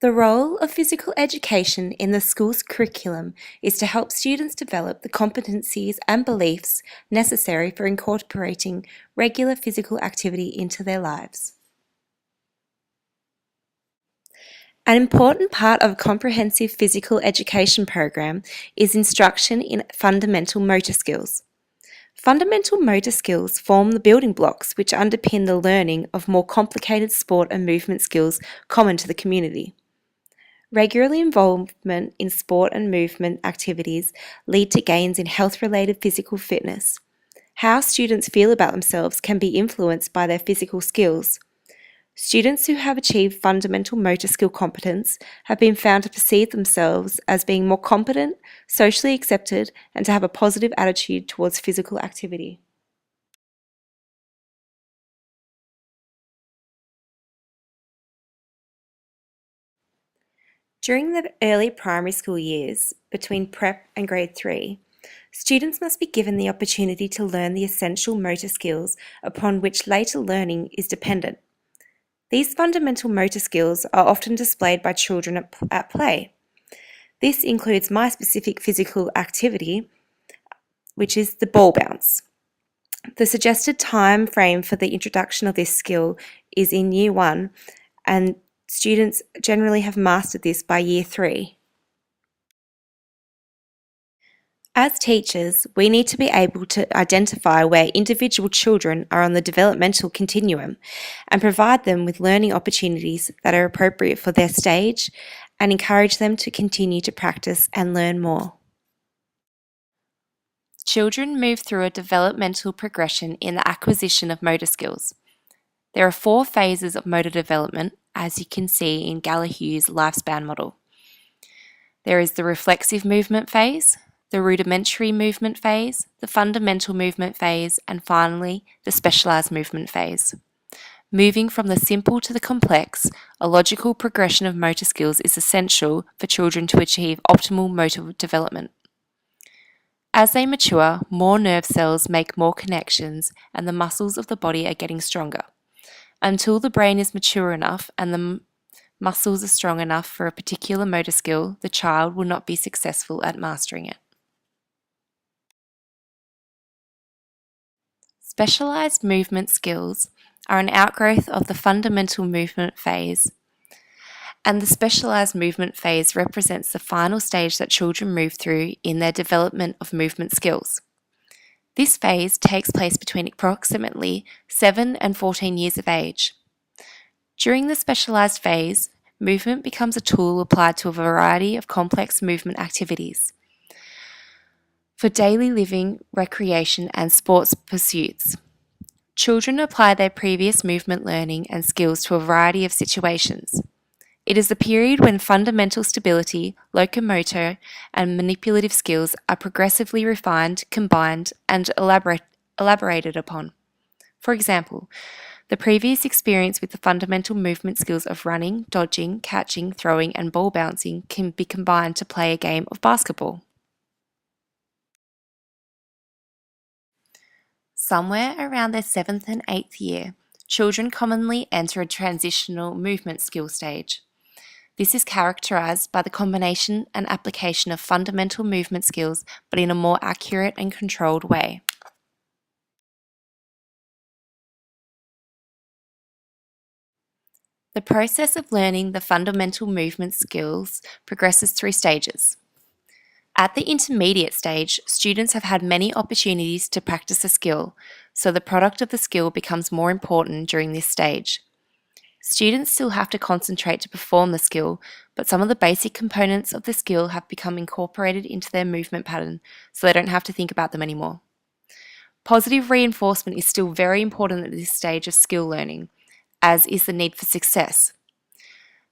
The role of physical education in the school's curriculum is to help students develop the competencies and beliefs necessary for incorporating regular physical activity into their lives. An important part of a comprehensive physical education program is instruction in fundamental motor skills. Fundamental motor skills form the building blocks which underpin the learning of more complicated sport and movement skills common to the community. Regular involvement in sport and movement activities lead to gains in health-related physical fitness. How students feel about themselves can be influenced by their physical skills. Students who have achieved fundamental motor skill competence have been found to perceive themselves as being more competent, socially accepted, and to have a positive attitude towards physical activity. During the early primary school years, between prep and grade 3, students must be given the opportunity to learn the essential motor skills upon which later learning is dependent. These fundamental motor skills are often displayed by children at play. This includes my specific physical activity, which is the ball bounce. The suggested time frame for the introduction of this skill is in year 1, and students generally have mastered this by year 3. As teachers, we need to be able to identify where individual children are on the developmental continuum and provide them with learning opportunities that are appropriate for their stage and encourage them to continue to practice and learn more. Children move through a developmental progression in the acquisition of motor skills. There are 4 phases of motor development, as you can see in Gallagher's lifespan model. There is the reflexive movement phase, the rudimentary movement phase, the fundamental movement phase, and finally, the specialized movement phase. Moving from the simple to the complex, a logical progression of motor skills is essential for children to achieve optimal motor development. As they mature, more nerve cells make more connections and the muscles of the body are getting stronger. Until the brain is mature enough and the muscles are strong enough for a particular motor skill, the child will not be successful at mastering it. Specialized movement skills are an outgrowth of the fundamental movement phase, and the specialized movement phase represents the final stage that children move through in their development of movement skills. This phase takes place between approximately 7 and 14 years of age. During the specialized phase, movement becomes a tool applied to a variety of complex movement activities for daily living, recreation, and sports pursuits. Children apply their previous movement learning and skills to a variety of situations. It is the period when fundamental stability, locomotor, and manipulative skills are progressively refined, combined, and elaborated upon. For example, the previous experience with the fundamental movement skills of running, dodging, catching, throwing, and ball bouncing can be combined to play a game of basketball. Somewhere around their 7th and 8th year, children commonly enter a transitional movement skill stage. This is characterized by the combination and application of fundamental movement skills, but in a more accurate and controlled way. The process of learning the fundamental movement skills progresses through stages. At the intermediate stage, students have had many opportunities to practice a skill, so the product of the skill becomes more important during this stage. Students still have to concentrate to perform the skill, but some of the basic components of the skill have become incorporated into their movement pattern, so they don't have to think about them anymore. Positive reinforcement is still very important at this stage of skill learning, as is the need for success.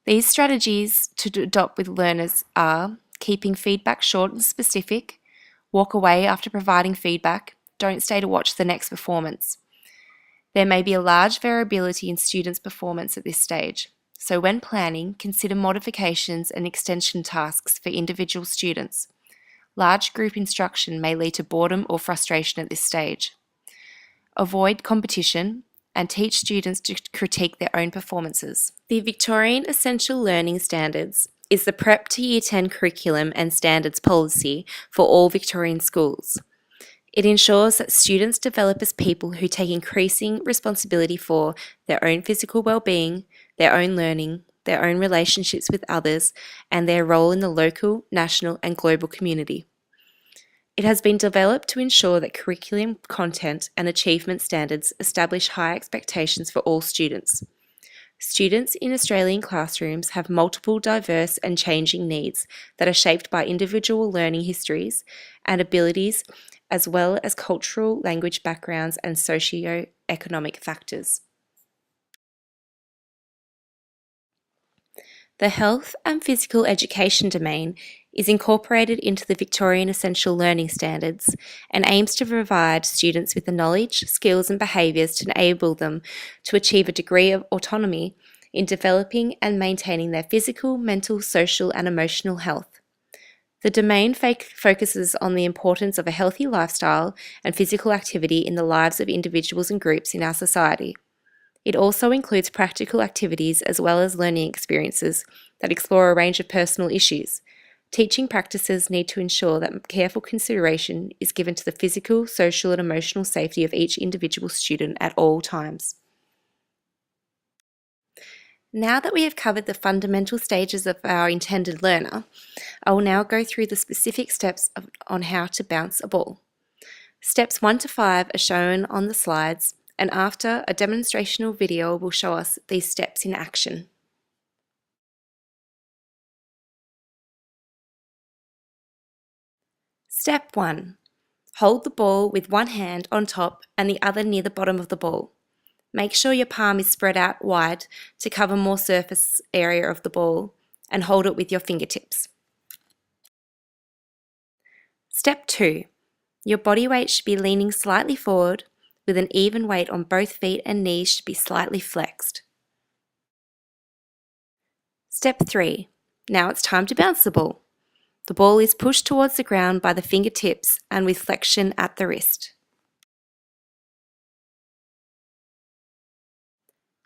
These strategies to adopt with learners are keeping feedback short and specific, walk away after providing feedback, don't stay to watch the next performance. There may be a large variability in students' performance at this stage, so when planning, consider modifications and extension tasks for individual students. Large group instruction may lead to boredom or frustration at this stage. Avoid competition. and teach students to critique their own performances. The Victorian Essential Learning Standards is the Prep to Year 10 curriculum and standards policy for all Victorian schools. It ensures that students develop as people who take increasing responsibility for their own physical well-being, their own learning, their own relationships with others, and their role in the local, national, and global community. It has been developed to ensure that curriculum content and achievement standards establish high expectations for all students. Students in Australian classrooms have multiple diverse and changing needs that are shaped by individual learning histories and abilities, as well as cultural, language backgrounds, and socio-economic factors. The health and physical education domain is incorporated into the Victorian Essential Learning Standards and aims to provide students with the knowledge, skills, and behaviours to enable them to achieve a degree of autonomy in developing and maintaining their physical, mental, social, and emotional health. The domain focuses on the importance of a healthy lifestyle and physical activity in the lives of individuals and groups in our society. It also includes practical activities as well as learning experiences that explore a range of personal issues. Teaching practices need to ensure that careful consideration is given to the physical, social, and emotional safety of each individual student at all times. Now that we have covered the fundamental stages of our intended learner, I will now go through the specific steps on how to bounce a ball. Steps 1 to 5 are shown on the slides, and after a demonstrational video will show us these steps in action. Step 1. Hold the ball with one hand on top and the other near the bottom of the ball. Make sure your palm is spread out wide to cover more surface area of the ball, and hold it with your fingertips. Step 2. Your body weight should be leaning slightly forward, with an even weight on both feet, and knees should be slightly flexed. Step 3. Now it's time to bounce the ball. The ball is pushed towards the ground by the fingertips and with flexion at the wrist.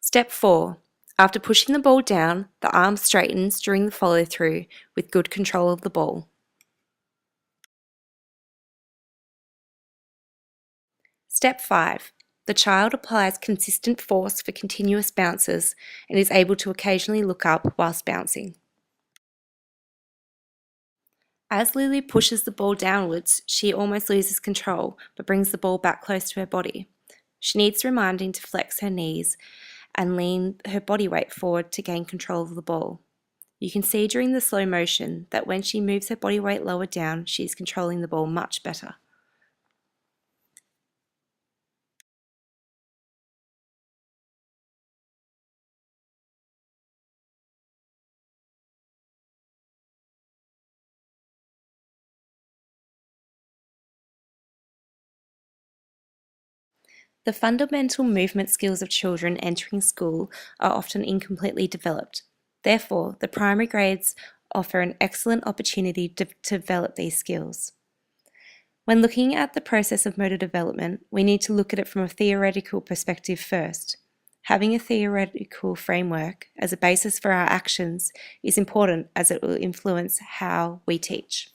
Step 4. After pushing the ball down, the arm straightens during the follow-through with good control of the ball. Step 5. The child applies consistent force for continuous bounces and is able to occasionally look up whilst bouncing. As Lily pushes the ball downwards, she almost loses control but brings the ball back close to her body. She needs reminding to flex her knees and lean her body weight forward to gain control of the ball. You can see during the slow motion that when she moves her body weight lower down, she is controlling the ball much better. The fundamental movement skills of children entering school are often incompletely developed. Therefore, the primary grades offer an excellent opportunity to develop these skills. When looking at the process of motor development, we need to look at it from a theoretical perspective first. Having a theoretical framework as a basis for our actions is important, as it will influence how we teach.